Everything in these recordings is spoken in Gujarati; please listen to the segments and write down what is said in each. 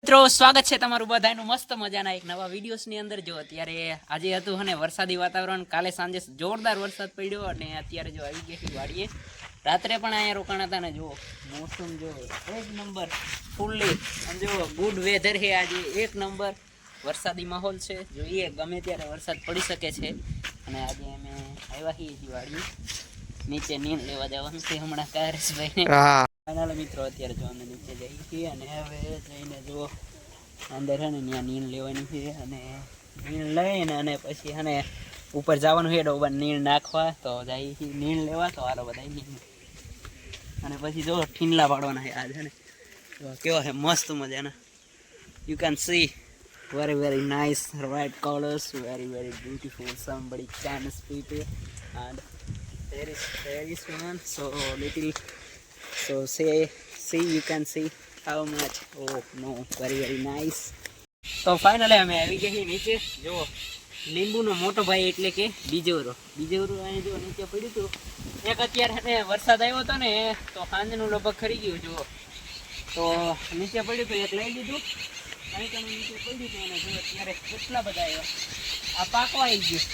મિત્રો સ્વાગત છે તમારું બધાનું મસ્ત મજાના એક નવા વિડીયોસની અંદર. જો અત્યારે આજે હતું અને વરસાદી વાતાવરણ, કાલે સાંજે જોરદાર વરસાદ પડ્યો અને અત્યારે જો આવી ગયા વાડીએ. રાત્રે પણ અહીંયા રોકાણા હતા ને જો મોસમ જો એક નંબર ફૂલ્લી જો ગુડ વેધર છે આજે, એક નંબર વરસાદી માહોલ છે. જોઈએ ગમે ત્યારે વરસાદ પડી શકે છે. અને આજે અમે આવ્યા છીએ વાડીએ, નીચે નીંદ લેવા જવાનું છે હમણાં કારેશભાઈને. ફાઇનલ મિત્રો અત્યારે જો અમે નીચે જઈએ છીએ અને હવે જઈને જો અંદર છે ને ત્યાં નીણ લેવાની છે અને નીણ લઈને અને પછી છે ને ઉપર જવાનું છે ડોબા નીણ નાખવા. તો જઈએ છીએ નીણ લેવા. તો હાલો બધા નીણ અને પછી જો ઠીંડલા પાડવાના છે આજે ને. તો કેવા છે મસ્ત મજાના, you can see very nice red colors, very beautiful. Somebody can speak and there is one so little. So see you can see how much. Oh no, very nice. તો ફાઇનલી અમે આવી ગયા નીચે. જો લીંબુનો મોટો ભાઈ એટલે કે બીજોરો અહીં જો નીચે પડ્યું હતું એક. અત્યારે વરસાદ આવ્યો હતો ને તો સાંજનું લગભગ ખરી ગયું જો. તો નીચે પડ્યું હતું એક લઈ લીધું, અહીં નીચે પડ્યું હતું અને જો અત્યારે કેટલા બધા આવ્યા. આ પાકવા આવી ગયું,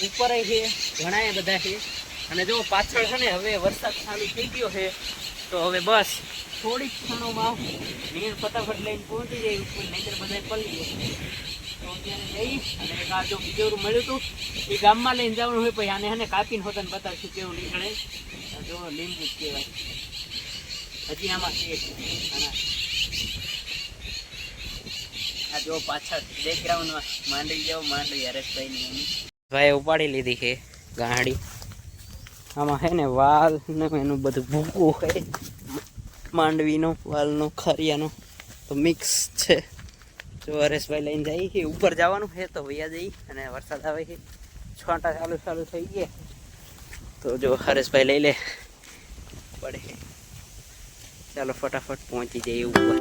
ઉપર છે ઘણા બધા છે. અને જો પાછળ છે ને હવે વરસાદ ચાલુ થઈ ગયો છે તો હવે બસ થોડીક ક્ષણોમાં નીર ફટાફટ લઈને પહોંચી જાય ઉપર, નહીતર બધા પડી જાય. તો અત્યારે જઈ અને એક આ જો બીજોરું મળ્યું હતું એ ગામમાં લઈને જવાનું હોય. પછી આને એને કાપીને હોતાને બતાવશું કેવું નીકળે. જો લીંબુ જ કહેવાય. હજી આમાં છે આ જો પાછળ બેકગ્રાઉન્ડમાં માંડવી જાવ, માંડવી હરેશભાઈની ભાઈ ઉપાડી લીધી છે ગાડી. આમાં છે ને વાલ ને એનું બધું ભૂકું હોય, માંડવીનો વાલનો ખરિયાનો તો મિક્સ છે. જો હરેશભાઈ લઈને જાય છે ઉપર જવાનું છે તો વૈયા જઈ. અને વરસાદ આવે છે, છાંટા ચાલુ થઈ ગયા તો જો હરેશભાઈ લઈ લે પડે. ચાલો ફટાફટ પહોંચી જઈએ ઉપર.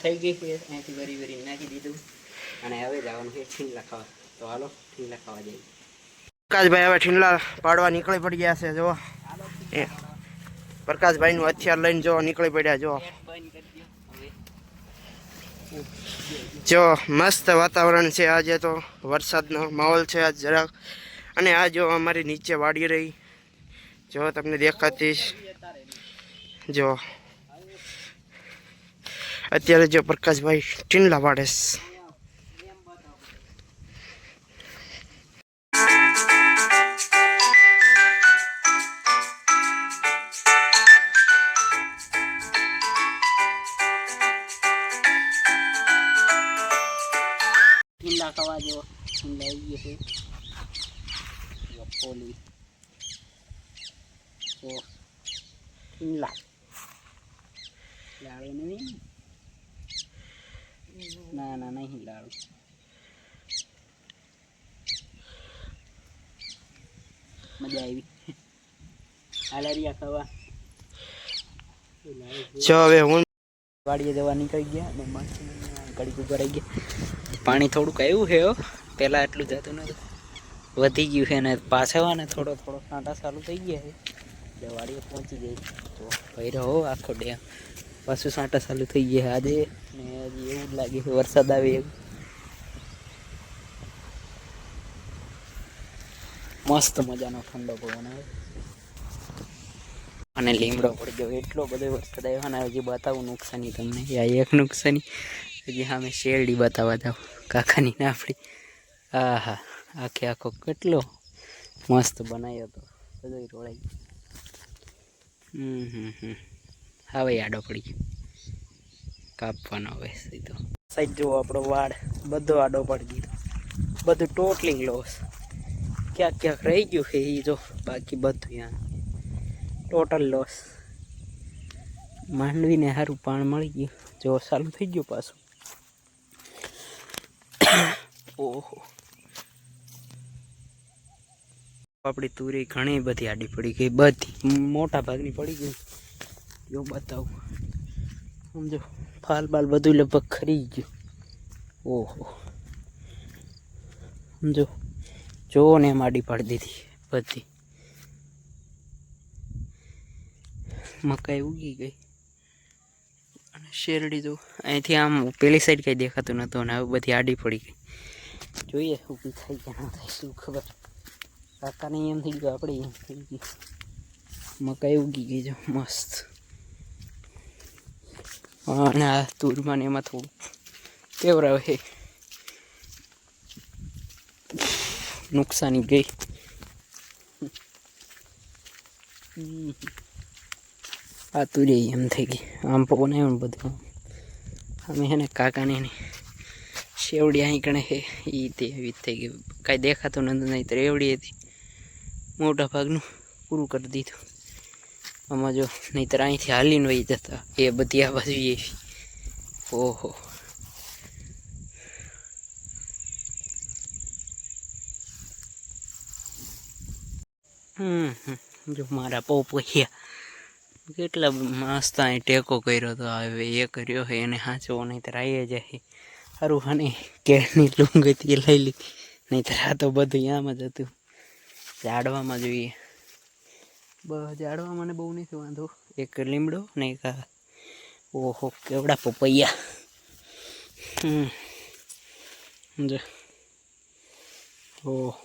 થઈ ગઈ છે અહીંથી વરી નાખી દીધું અને હવે જવાનું છે ઠીંડલા ખાવા. તો હાલો ઠીંડલા ખાવા જઈએ. પ્રકાશભાઈ હવે ઠીંડલા પાડવા નીકળી પડી ગયા છે. જો એ પ્રકાશભાઈ નું હથિયાર લઈને જો નીકળી પડ્યા. જો મસ્ત વાતાવરણ છે આજે, તો વરસાદનો માહોલ છે આજ જરાક. અને આ જો અમારી નીચે વાડી રહી જો તમને દેખાતી જો. અત્યારે જો પ્રકાશભાઈ ટીંડલા પાડે છે. ઠીંડા ખાવા જો ઠીંડા આવી ગયો છે પોલી. તો ઠીંડા લાડુ નહીં, ના નહીં લાડુ. મજા આવી હાલારિયા ખાવા. જો હવે હું વાડીએ જવા નીકળી ગયા અને ઘડીક ઉપર આવી ગયા. પાણી થોડુંક આવ્યું છે, પહેલાં એટલું જતું નથી, વધી ગયું છે ને પાછળ ને થોડો કાંટા ચાલુ થઈ ગયા છે. એટલે વાડીએ પહોંચી જાય તો ભાઈ રહો આખો ડેમ પાછું સાંટા ચાલુ થઈ ગયા આજે. ને હજી એવું જ લાગે છે વરસાદ આવે એવું. મસ્ત મજાનો ઠંડો પવન આવે અને લીમડો પડી ગયો. એટલો બધો વરસાદ આવ્યો ને હજી બતાવું નુકસાની તમને. આ એક નુકસાની હજી સામે શેરડી બતાવવા જાવ કાકાની નાફડી. હા હા આખો કેટલો મસ્ત બનાવ્યો હતો, બધો રોળાઈ. હવે આડો પડી ગયો, કાપવાનો હવે સીધો. સાઈડ જુઓ આપણો વાડ બધો આડો પડી દીધો, બધું ટોટલી લોસ. ક્યાંક ક્યાંક રહી ગયું છે એ જો, બાકી બધું યાર ટોટલ લોસ. માંડવીને સારું પાણ મળી ગયું, જો સારું થઈ ગયું પાછું. ઓહો, આપણી તુરી ઘણી બધી આડી પડી ગઈ, બધી મોટા ભાગની પડી ગઈ. જો બતાવું, સમજો ફાલ બાલ બધું લગભગ ખરી ગયું. ઓહો, સમજો જો ને એમ આડી પાડી દીધી બધી. મકાઈ ઉગી ગઈ અને શેરડી જો અહીંથી આમ પેલી સાઈડ કંઈ દેખાતું નહોતું અને હવે બધી આડી પડી ગઈ. જોઈએ ઊભી થાય કે ના થાય, શું ખબર. કાકાને એમ થઈ ગયું, આપણે એમ થઈ ગયું. મકાઈ ઉગી ગઈ જો મસ્ત. અને આ તુરમાં ને એમાં થોડું કેવરાવે છે, નુકસાની ગઈ. આ તુરી એમ થઈ ગઈ, આમ પવન આવ્યો ને બધું. અમે છે ને કાકાને શેવડી અહીં કણે છે એ તે એવી જ થઈ ગઈ, કાંઈ દેખાતું નથી. નહીં તો રેવડી હતી, મોટા ભાગનું પૂરું કરી દીધું. આમાં જો નહીંતર અહીંથી હાલીને વહી જતા, એ બધી આ બાજુ એવી. ઓહો, જો મારા પોપૈયા કેટલા મસ્ત અહીં ટેકો કર્યો હતો. હવે એ કર્યો છે એને હાંચવો, નહીંતર આવી જાય. સારું હાને કેળની લૂંગતી લઈ લીધી, નહીંતર આ તો બધું આમ જ હતું. ઝાડવામાં જોઈએ, ઝાડવામાં મને બહુ નથી વાંધો. એક લીમડો ને એક આ. ઓહો, કેવડા પપૈયા. જો ઓહ,